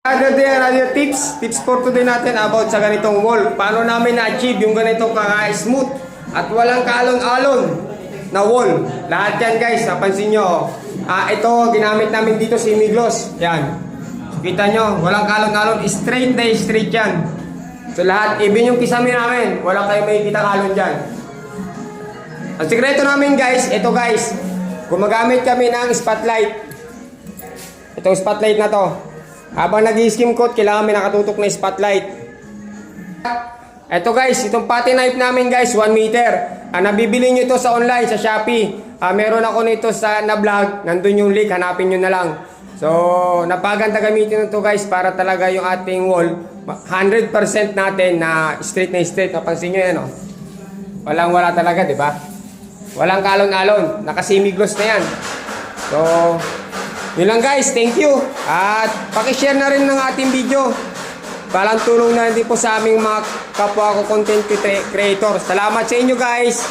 Radio tips for today natin about sa ganitong wall. Paano namin na-achieve yung ganitong kaka-smooth at walang kaalon-alon na wall. Lahat yan guys, napansin nyo. Ito, ginamit namin dito si Miglos. Yan. So, kita nyo, walang kaalon-alon. Straight na straight yan. So lahat, even yung kisame namin, wala kayo makikita alon dyan. Ang sikreto namin guys, ito guys, gumagamit kami ng spotlight. Itong spotlight na to. Habang nag-i-skim coat, kailangan may nakatutok na spotlight. Eto guys, itong putty knife namin guys, 1 meter. Nabibili nyo ito sa online, sa Shopee. Meron ako nito sa na-vlog, nandun yung link, hanapin nyo na lang. So, napaganda gamitin ito guys para talaga yung ating wall, 100% natin na straight. Napansin nyo yan, oh. Walang-wala talaga, di ba? Walang kalon-alon, nakasimiglos na yan. So, yun lang guys, thank you. At pakishare na rin ng ating video. Balang tulong na din po sa aming mga kapwa ko content creator. Salamat sa inyo guys.